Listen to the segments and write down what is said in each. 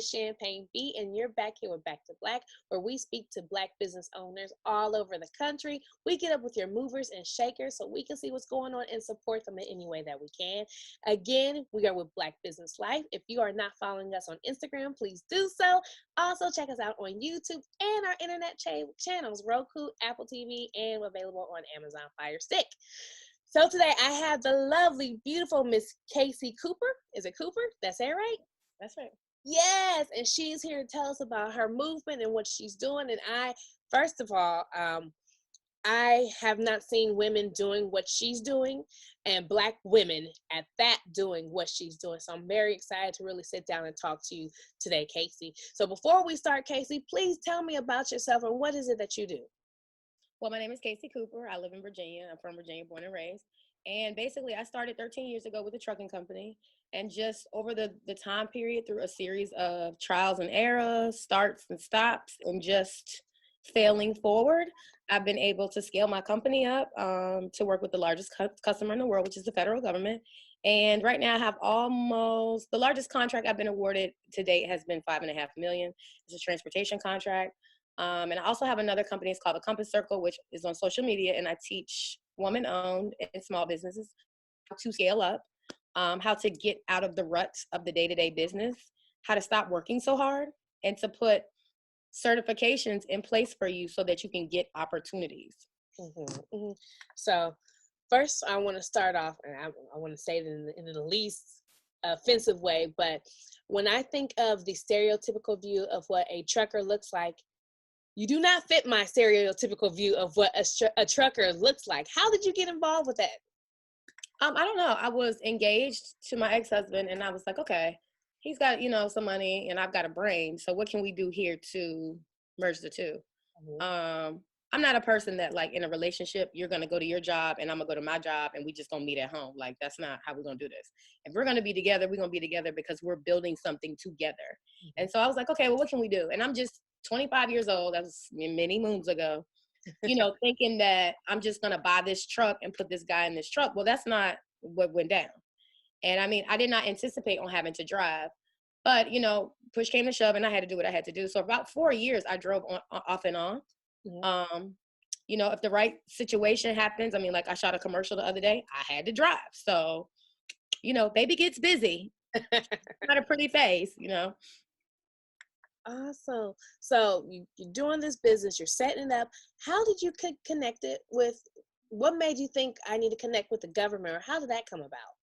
is Champagne B, and you're back here with Back to Black, where we speak to Black business owners all over the country. We get up with your movers and shakers so we can see what's going on and support them in any way that we can. Again, we are with Black Business Life. If you are not following us on Instagram, please do so. Also, check us out on YouTube and our internet channels, Roku, Apple TV, and available on Amazon Fire Stick. So today I have the lovely, beautiful Miss Casey Cooper. Is it Cooper? That's it, right? That's right. Yes, and she's here to tell us about her movement and what she's doing. And first of all, I have not seen women doing what she's doing, and Black women at that doing what she's doing. So I'm very excited to really sit down and talk to you today, Casey. So before we start, Casey, please tell me about yourself and what is it that you do? Well, my name is Casey Cooper. I live in Virginia. I'm from Virginia, born and raised. And basically, I started 13 years ago with a trucking company. And just over the time period, through a series of trials and errors, starts and stops, and just failing forward, I've been able to scale my company up to work with the largest customer in the world, which is the federal government. And right now I have the largest contract I've been awarded to date has been $5.5 million. It's a transportation contract. And I also have another company. It's called the Compass Circle, which is on social media. And I teach woman-owned and small businesses how to scale up, how to get out of the ruts of the day-to-day business, how to stop working so hard, and to put certifications in place for you so that you can get opportunities. So first, I want to start off, and I want to say it in the least offensive way, but when I think of the stereotypical view of what a trucker looks like, you do not fit my stereotypical view of what a trucker looks like. How did you get involved with that? I don't know. I was engaged to my ex-husband, and I was like, okay, he's got, some money, and I've got a brain. So what can we do here to merge the two? I'm not a person that, like, in a relationship, you're going to go to your job and I'm going to go to my job and we just going to meet at home. Like, that's not how we're going to do this. If we're going to be together, we're going to be together because we're building something together. And so I was like, okay, well, what can we do? And I'm just 25 years old. That was many moons ago, thinking that I'm just going to buy this truck and put this guy in this truck. Well, that's not what went down. And I mean, I did not anticipate on having to drive, but, push came to shove and I had to do what I had to do. So about 4 years, I drove off and on. If the right situation happens, I mean, like I shot a commercial the other day, I had to drive. So, baby gets busy. Not a pretty face, Awesome. So you're doing this business, you're setting it up. How did you connect it with, what made you think I need to connect with the government, or how did that come about?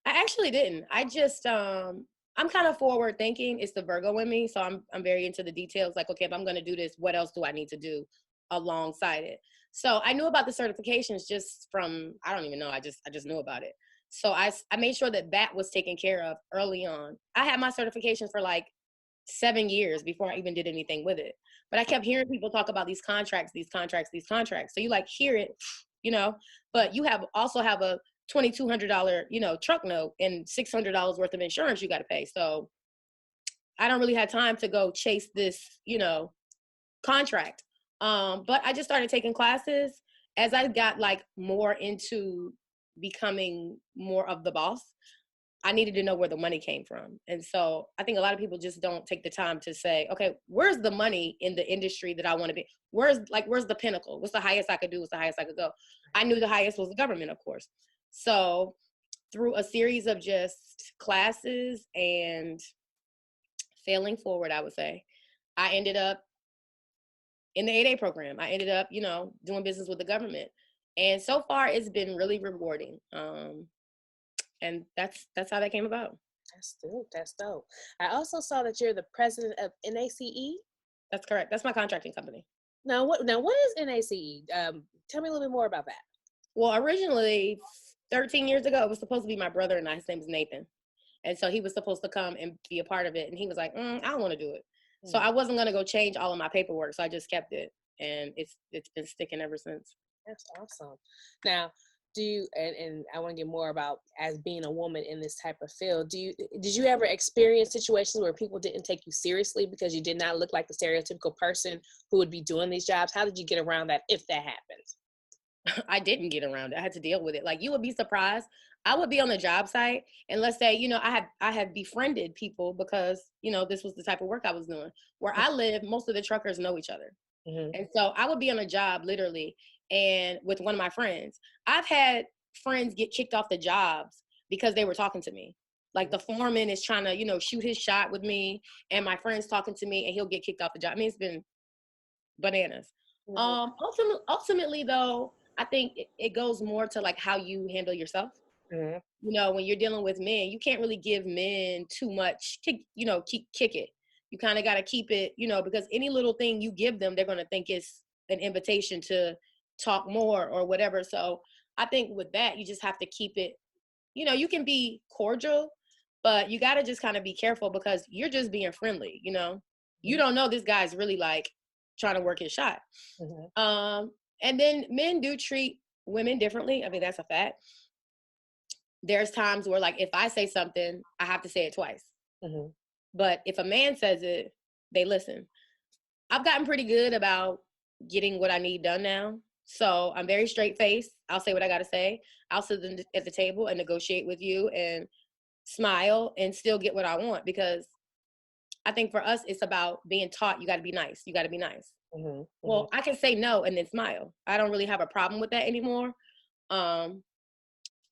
I actually didn't. I just, I'm kind of forward thinking. It's the Virgo in me. So I'm very into the details. Like, okay, if I'm going to do this, what else do I need to do alongside it? So I knew about the certifications just from, I don't even know. I just knew about it. So I made sure that was taken care of early on. I had my certifications for like 7 years before I even did anything with it. But I kept hearing people talk about these contracts. So you like hear it, but you also have a $2,200, truck note and $600 worth of insurance you got to pay. So I don't really have time to go chase this, contract. But I just started taking classes as I got like more into becoming more of the boss. I needed to know where the money came from. And so I think a lot of people just don't take the time to say, okay, where's the money in the industry that I want to be? Where's the pinnacle? What's the highest I could do? What's the highest I could go? I knew the highest was the government, of course. So through a series of just classes and failing forward, I would say, I ended up in the 8A program. I ended up, doing business with the government. And so far it's been really rewarding. And that's how that came about. That's dope. I also saw that you're the president of NACE. That's correct. That's my contracting company. Now what is NACE? Tell me a little bit more about that. Well, originally 13 years ago, it was supposed to be my brother and I. His name is Nathan. And so he was supposed to come and be a part of it. And he was like, I don't want to do it. So I wasn't going to go change all of my paperwork. So I just kept it. And it's been sticking ever since. That's awesome. Now, do you, and I want to get more about as being a woman in this type of field, did you ever experience situations where people didn't take you seriously because you did not look like the stereotypical person who would be doing these jobs? How did you get around that if that happens? I didn't get around it. I had to deal with it. Like, you would be surprised. I would be on the job site, and let's say, I have befriended people because, this was the type of work I was doing. Where I live, most of the truckers know each other. Mm-hmm. And so I would be on a job literally and with one of my friends. I've had friends get kicked off the jobs because they were talking to me. Like, the foreman is trying to, shoot his shot with me, and my friend's talking to me and he'll get kicked off the job. I mean, it's been bananas. Mm-hmm. Ultimately though, I think it goes more to like how you handle yourself. Mm-hmm. When you're dealing with men, you can't really give men too much kick it. You kind of got to keep it, because any little thing you give them, they're going to think it's an invitation to talk more or whatever. So I think with that, you just have to keep it, you can be cordial, but you got to just kind of be careful because you're just being friendly. You don't know this guy's really like trying to work his shot. Mm-hmm. And then men do treat women differently. I mean, that's a fact. There's times where, like, if I say something, I have to say it twice. Mm-hmm. But if a man says it, they listen. I've gotten pretty good about getting what I need done now. So I'm very straight faced. I'll say what I got to say. I'll sit at the table and negotiate with you and smile and still get what I want, because I think for us, it's about being taught you got to be nice. You got to be nice. Mm-hmm. Well, I can say no and then smile. I don't really have a problem with that anymore.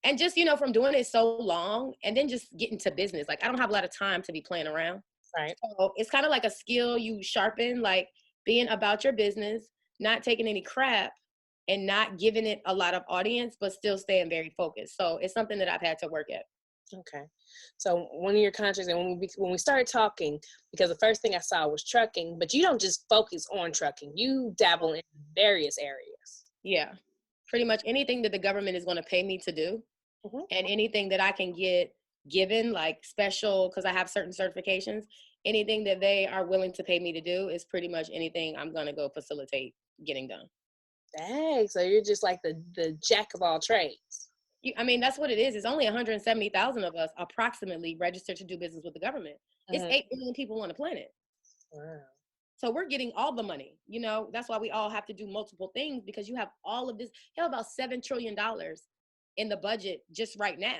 And just, from doing it so long and then just getting to business, like, I don't have a lot of time to be playing around. Right. So it's kind of like a skill you sharpen, like being about your business, not taking any crap and not giving it a lot of audience, but still staying very focused. So it's something that I've had to work at. Okay. So one of your contracts, and when we started talking, because the first thing I saw was trucking, but you don't just focus on trucking. You dabble in various areas. Yeah. Pretty much anything that the government is going to pay me to do, Mm-hmm. and anything that I can get given, like special, because I have certain certifications, anything that they are willing to pay me to do is pretty much anything I'm going to go facilitate getting done. Dang. So you're just like the jack of all trades. I mean, that's what it is. It's only 170,000 of us approximately registered to do business with the government. It's Mm-hmm. 8 billion people on the planet. Wow. So we're getting all the money. That's why we all have to do multiple things, because you have all of this. You have about $7 trillion in the budget just right now.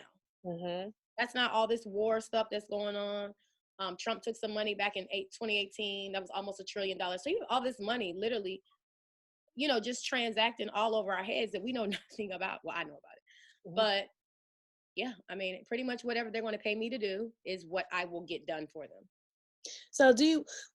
Mm-hmm. That's not all this war stuff that's going on. Trump took some money back in 2018. That was almost $1 trillion. So you have all this money literally, just transacting all over our heads that we know nothing about. Well, I know about it. Mm-hmm. But yeah, I mean, pretty much whatever they're going to pay me to do is what I will get done for them. So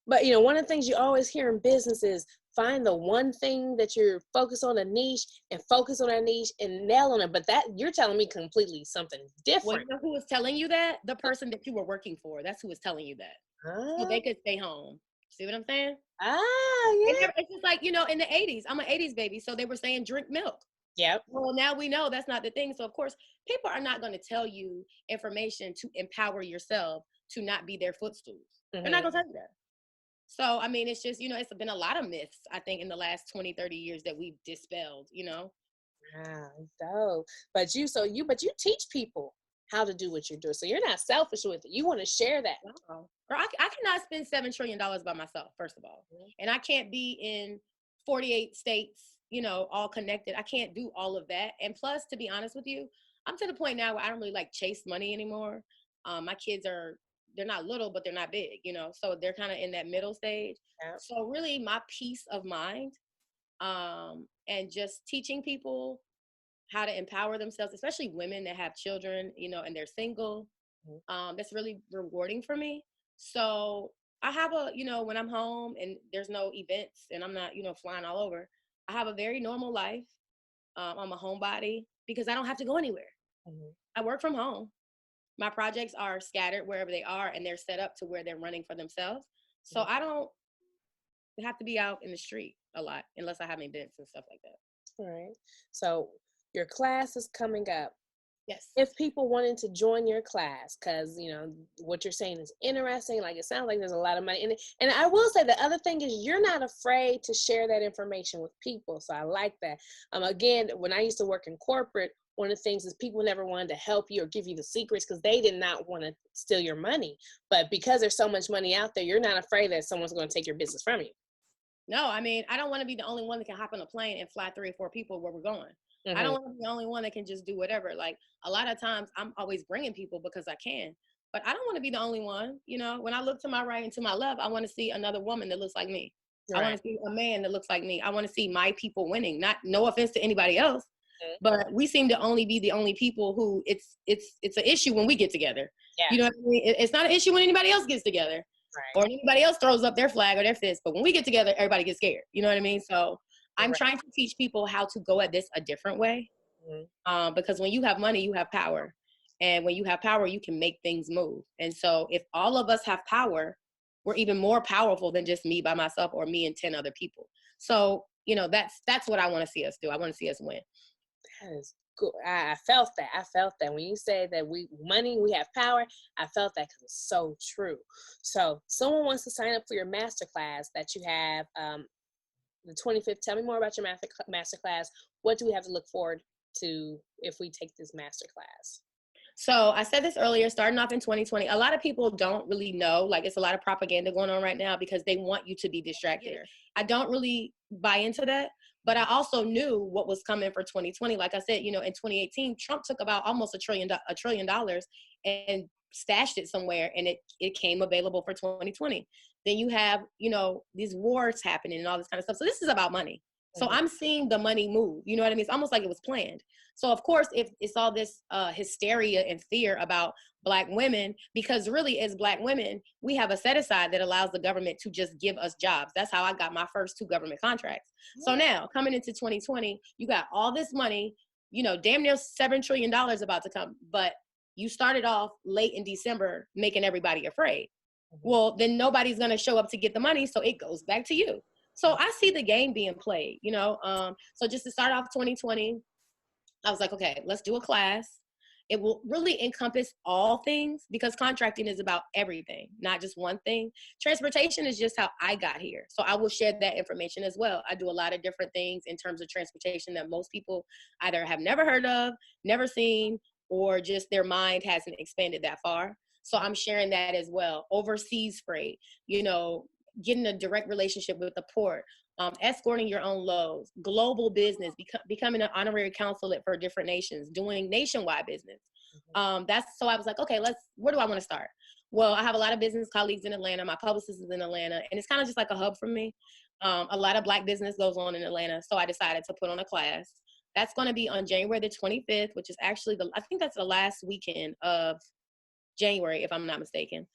but one of the things you always hear in business is find the one thing that you're focused on, a niche, and focus on that niche and nail on it. But that you're telling me completely something Well, different. you know who was telling you that? The person that you were working for. That's who was telling you that. So Ah, they could stay home. See what I'm saying? yeah. It's just like, in the 80s, I'm an 80s baby. So they were saying drink milk. Yep. Well, now we know that's not the thing. So of course, people are not going to tell you information to empower yourself to not be their footstools. They're not Mm-hmm. going to tell you that. So, I mean, it's just, it's been a lot of myths, I think, in the last 20, 30 years that we've dispelled. Wow, dope. But you teach people how to do what you're doing. So you're not selfish with it. You want to share that. Wow. Or I cannot spend $7 trillion by myself, first of all. Mm-hmm. And I can't be in 48 states, all connected. I can't do all of that. And plus, to be honest with you, I'm to the point now where I don't really like chase money anymore. My kids they're not little, but they're not big. So they're kind of in that middle stage. Yep. So really my peace of mind, and just teaching people how to empower themselves, especially women that have children, and they're single. That's really rewarding for me. So I have when I'm home and there's no events and I'm not, flying all over, I have a very normal life. I'm a homebody because I don't have to go anywhere. Mm-hmm. I work from home. My projects are scattered wherever they are, and they're set up to where they're running for themselves. So I don't have to be out in the street a lot unless I have events and stuff like that. All right. So your class is coming up. Yes. If people wanted to join your class, because what you're saying is interesting, like it sounds like there's a lot of money in it. And I will say the other thing is you're not afraid to share that information with people. So I like that. Again, when I used to work in corporate, one of the things is people never wanted to help you or give you the secrets because they did not want to steal your money. But because there's so much money out there, you're not afraid that someone's going to take your business from you. No, I mean, I don't want to be the only one that can hop on a plane and fly 3 or 4 people where we're going. I don't Mm-hmm. want to be the only one that can just do whatever. Like a lot of times I'm always bringing people because I can, but I don't want to be the only one. You know, when I look to my right and to my left, I want to see another woman that looks like me. I want Right. to see a man that looks like me. I want to see my people winning. Not no offense to anybody else, but we seem to only be the only people who it's an issue when we get together. Yeah. You know what I mean? It's not an issue when anybody else gets together Right. or anybody else throws up their flag or their fist. But when we get together, everybody gets scared. You know what I mean? So I'm Right. trying to teach people how to go at this a different way. Mm-hmm. Because when you have money, you have power. And when you have power, you can make things move. And so if all of us have power, we're even more powerful than just me by myself or me and 10 other people. So, you know, that's what I want to see us do. I want to see us win. That is good. I felt that. I felt that when you say that we have power. I felt that because it's so true. So, someone wants to sign up for your masterclass that you have the 25th. Tell me more about your masterclass. What do we have to look forward to if we take this masterclass? So I said this earlier, starting off in 2020, a lot of people don't really know, like it's a lot of propaganda going on right now because they want you to be distracted. I don't really buy into that, but I also knew what was coming for 2020. Like I said, you know, in 2018, Trump took about almost $1 trillion and stashed it somewhere and it came available for 2020. Then you have, you know, these wars happening and all this kind of stuff. So this is about money. So I'm seeing the money move. You know what I mean? It's almost like it was planned. So of course, if it's all this hysteria and fear about Black women, because really as Black women, we have a set aside that allows the government to just give us jobs. That's how I got my first 2 government contracts. So now coming into 2020, you got all this money, you know, damn near $7 trillion about to come, but you started off late in December making everybody afraid. Well, then nobody's going to show up to get the money. So it goes back to you. So I see the game being played, you know. So just to start off 2020, I was like, okay, let's do a class. It will really encompass all things because contracting is about everything, not just one thing. Transportation is just how I got here. So I will share that information as well. I do a lot of different things in terms of transportation that most people either have never heard of, never seen, or just their mind hasn't expanded that far. So I'm sharing that as well. Overseas freight, you know, getting a direct relationship with the port, escorting your own loads, global business, becoming an honorary consulate for different nations, doing nationwide business. That's so I was like, okay, where do I want to start? Well, I have a lot of business colleagues in Atlanta. My publicist is in Atlanta, and it's kind of just like a hub for me. A lot of Black business goes on in Atlanta, so I decided to put on a class. That's going to be on January the 25th, which is actually I think that's the last weekend of January, if I'm not mistaken.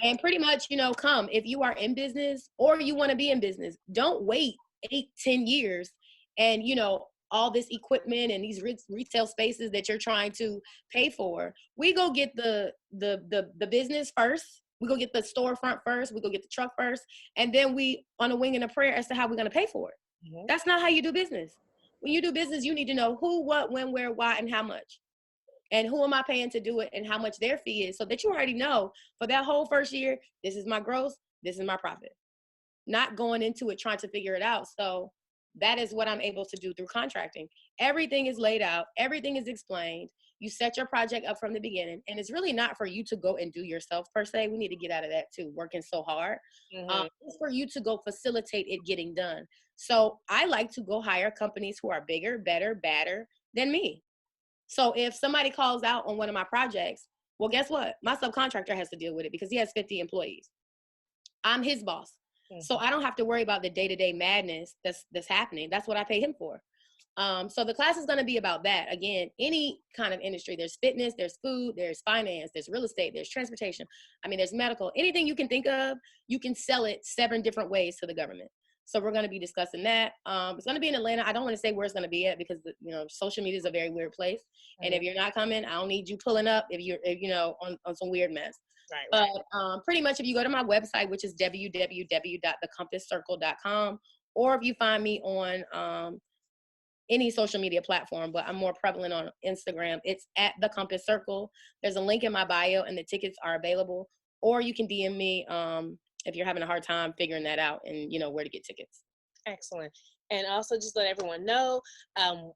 And pretty much, you know, come if you are in business or you want to be in business, don't wait 8-10 years and, you know, all this equipment and these retail spaces that you're trying to pay for. We go get the business first. We go get the storefront first. We go get the truck first. And then we on a wing and a prayer as to how we're going to pay for it. That's not how you do business. When you do business, you need to know who, what, when, where, why, and how much. And who am I paying to do it and how much their fee is so that you already know for that whole first year, this is my gross, this is my profit. Not going into it trying to figure it out. So that is what I'm able to do through contracting. Everything is laid out, everything is explained. You set your project up from the beginning, and it's really not for you to go and do yourself per se. We need to get out of that too, working so hard. It's for you to go facilitate it getting done. So I like to go hire companies who are bigger, better, badder than me. So if somebody calls out on one of my projects, well, guess what? My subcontractor has to deal with it because he has 50 employees. I'm his boss. So I don't have to worry about the day-to-day madness that's happening. That's what I pay him for. So the class is going to be about that. Again, any kind of industry, there's fitness, there's food, there's finance, there's real estate, there's transportation. I mean, there's medical, anything you can think of, you can sell it 7 different ways to the government. So we're going to be discussing that. It's going to be in Atlanta. I don't want to say where it's going to be at because, you know, social media is a very weird place. And if you're not coming, I don't need you pulling up if you know, on some weird mess. Right. But pretty much if you go to my website, which is www.thecompasscircle.com, or if you find me on any social media platform, but I'm more prevalent on Instagram, it's at The Compass Circle. There's a link in my bio and the tickets are available. Or you can DM me if you're having a hard time figuring that out and you know where to get tickets. Excellent. And also just let everyone know,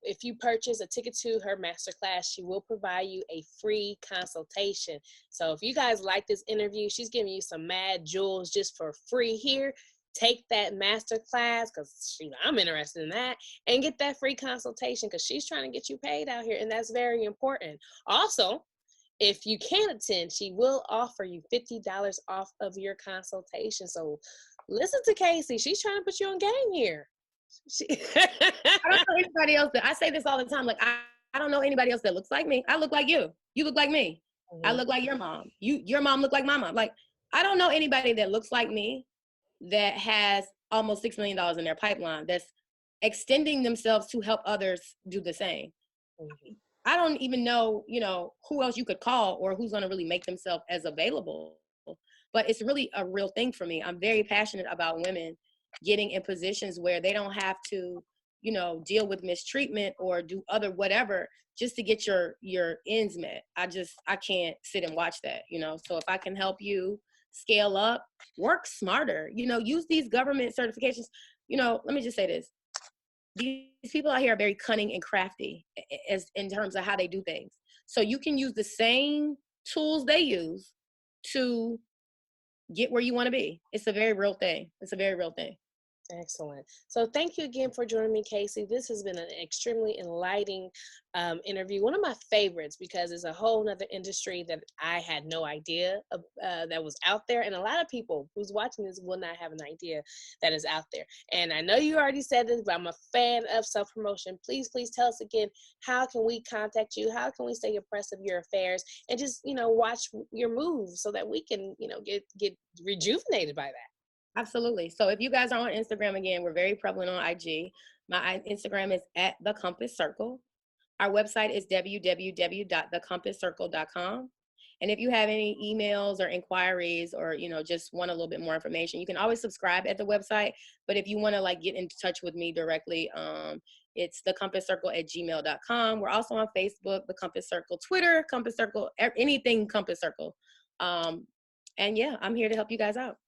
if you purchase a ticket to her masterclass, she will provide you a free consultation. So if you guys like this interview, she's giving you some mad jewels just for free here. take that master class, because I'm interested in that, and get that free consultation, because she's trying to get you paid out here, and that's very important. Also, if you can't attend, she will offer you $50 off of your consultation. So listen to Casey. She's trying to put you on game here. I don't know anybody else I say this all the time. Like, I don't know anybody else that looks like me. I look like you. You look like me. Mm-hmm. I look like your mom. Your mom look like my mom. Like, I don't know anybody that looks like me that has almost $6 million in their pipeline that's extending themselves to help others do the same. Mm-hmm. I don't even know, who else you could call or who's going to really make themselves as available. But it's really a real thing for me. I'm very passionate about women getting in positions where they don't have to, deal with mistreatment or do other whatever just to get your ends met. I can't sit and watch that, So if I can help you scale up, work smarter, use these government certifications. Let me just say this. These people out here are very cunning and crafty as in terms of how they do things. So you can use the same tools they use to get where you want to be. It's a very real thing. It's a very real thing. Excellent. So thank you again for joining me, Casey. This has been an extremely enlightening interview. One of my favorites, because it's a whole nother industry that I had no idea of, that was out there. And a lot of people who's watching this will not have an idea that is out there. And I know you already said this, but I'm a fan of self-promotion. Please tell us again, how can we contact you? How can we stay abreast of your affairs and just, watch your moves so that we can, get rejuvenated by that? Absolutely. So if you guys are on Instagram, again, we're very prevalent on IG. My Instagram is @thecompasscircle. Our website is www.thecompasscircle.com. And if you have any emails or inquiries or, just want a little bit more information, you can always subscribe at the website. But if you want to get in touch with me directly, it's thecompasscircle@gmail.com. We're also on Facebook, The Compass Circle, Twitter, Compass Circle, anything Compass Circle. And yeah, I'm here to help you guys out.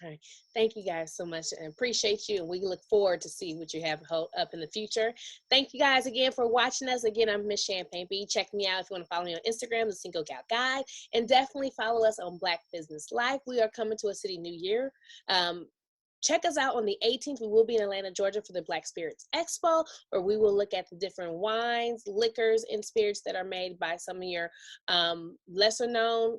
All right. Thank you guys so much and appreciate you. And we look forward to see what you have up in the future. Thank you guys again for watching us. Again, I'm Miss Champagne B. Check me out if you want to follow me on Instagram, The Single Gal Guide, and definitely follow us on Black Business Life. We are coming to a city new year. Check us out on the 18th. We will be in Atlanta, Georgia for the Black Spirits Expo, where we will look at the different wines, liquors, and spirits that are made by some of your lesser known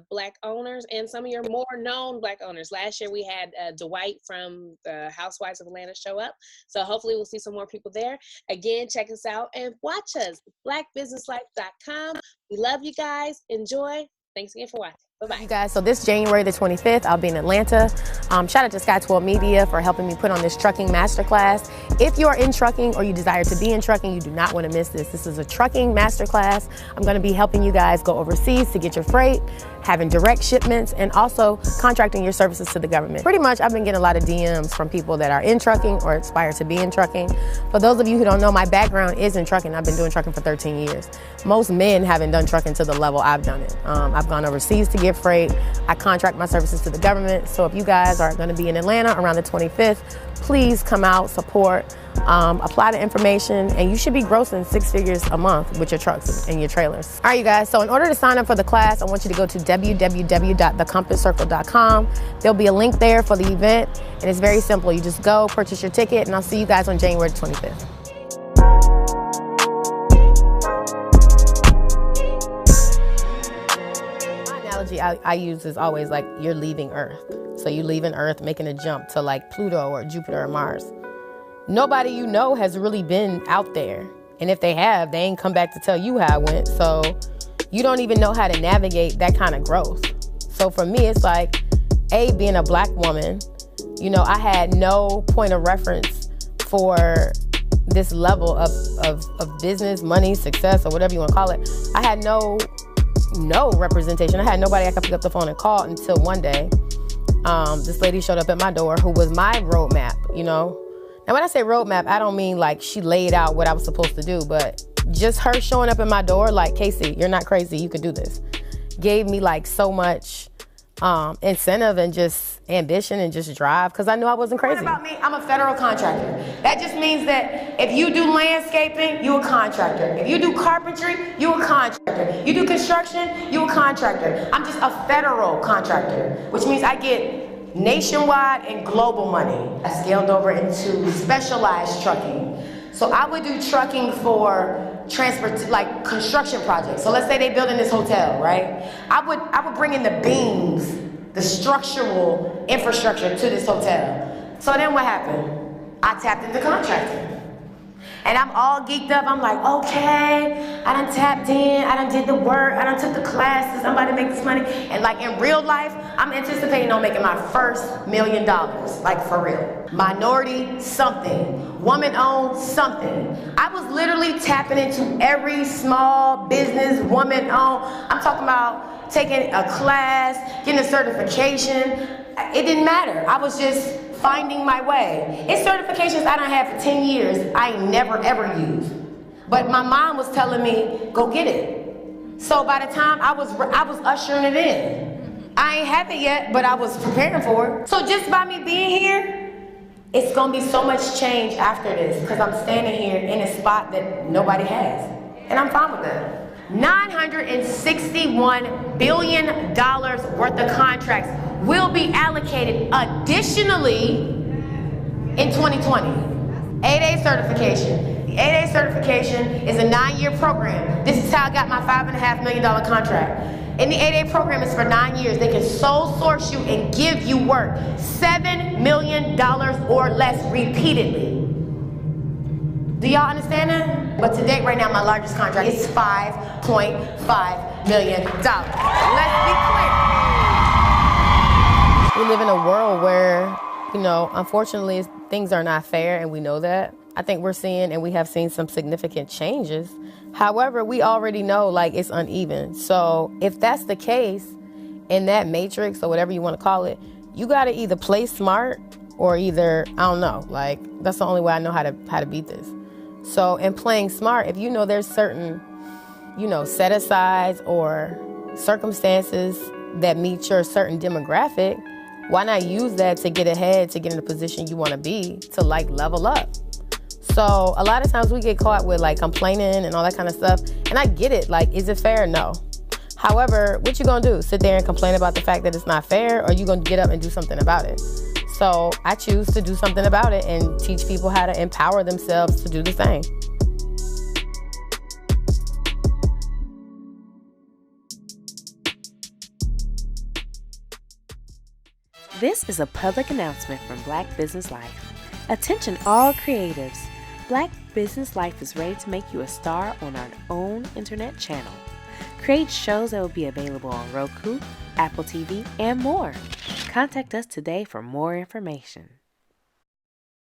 Black owners and some of your more known Black owners. Last year we had Dwight from the Housewives of Atlanta show up. So hopefully we'll see some more people there. Again, check us out and watch us, BlackBusinessLife.com. We love you guys. Enjoy. Thanks again for watching. Bye-bye. You guys, so this January the 25th, I'll be in Atlanta. Shout out to Sky 12 Media for helping me put on this trucking masterclass. If you are in trucking or you desire to be in trucking, you do not want to miss this. This is a trucking masterclass. I'm going to be helping you guys go overseas to get your freight, having direct shipments, and also contracting your services to the government. Pretty much, I've been getting a lot of DMs from people that are in trucking or aspire to be in trucking. For those of you who don't know, my background is in trucking. I've been doing trucking for 13 years. Most men haven't done trucking to the level I've done it. I've gone overseas to get freight. I contract my services to the government. So if you guys are going to be in Atlanta around the 25th, please come out, support, apply the information, and you should be grossing 6 figures a month with your trucks and your trailers. All right, you guys, so in order to sign up for the class, I want you to go to www.thecompasscircle.com. There'll be a link there for the event, and it's very simple. You just go, purchase your ticket, and I'll see you guys on January 25th. I use is always like you're leaving Earth. So you leaving Earth, making a jump to like Pluto or Jupiter or Mars. Nobody you know has really been out there. And if they have, they ain't come back to tell you how it went. So you don't even know how to navigate that kind of growth. So for me, it's like, being a Black woman, I had no point of reference for this level of business, money, success, or whatever you want to call it. I had no representation. I had nobody I could pick up the phone and call until one day, this lady showed up at my door who was my roadmap, Now, when I say roadmap, I don't mean like she laid out what I was supposed to do, but just her showing up at my door like, Casey, you're not crazy. You could do this. Gave me like so much incentive and just ambition and just drive, because I knew I wasn't crazy. What about me? I'm a federal contractor. That just means that if you do landscaping, you a contractor. If you do carpentry, you a contractor. You do construction, you a contractor. I'm just a federal contractor, which means I get nationwide and global money. I scaled over into specialized trucking. So I would do trucking for like construction projects. So let's say they building this hotel, right? I would bring in the beams, the structural infrastructure to this hotel. So then what happened? I tapped into contracting. And I'm all geeked up. I'm like, okay, I done tapped in, I done did the work, I done took the classes, I'm about to make this money. And like in real life, I'm anticipating on making my first $1 million, like for real. Minority, something. Woman-owned, something. I was literally tapping into every small business, woman-owned. I'm talking about taking a class, getting a certification. It didn't matter. I was just finding my way. It's certifications I done had for 10 years I ain't never ever used. But my mom was telling me, go get it. So by the time I was ushering it in. I ain't have it yet, but I was preparing for it. So just by me being here, it's gonna be so much change after this because I'm standing here in a spot that nobody has. And I'm fine with that. $961 billion worth of contracts will be allocated additionally in 2020. 8A certification. The 8A certification is a 9-year program. This is how I got my $5.5 million contract. And the 8A program is for 9 years. They can sole source you and give you work $7 million or less repeatedly. Do y'all understand that? But to date, right now, my largest contract is $5.5 million. Let's be clear. We live in a world where, unfortunately, things are not fair, and we know that. I think we're seeing, and we have seen some significant changes. However, we already know, it's uneven. So if that's the case, in that matrix, or whatever you want to call it, you got to either play smart or either, I don't know, that's the only way I know how to beat this. So in playing smart, if you know there's certain, set-asides or circumstances that meet your certain demographic, why not use that to get ahead, to get in the position you want to be, to level up? So a lot of times we get caught with complaining and all that kind of stuff. And I get it. Is it fair? No. However, what you gonna do? Sit there and complain about the fact that it's not fair, or you gonna get up and do something about it? So I choose to do something about it and teach people how to empower themselves to do the same. This is a public announcement from Black Business Life. Attention all creatives. Black Business Life is ready to make you a star on our own internet channel. Create shows that will be available on Roku, Apple TV, and more. Contact us today for more information.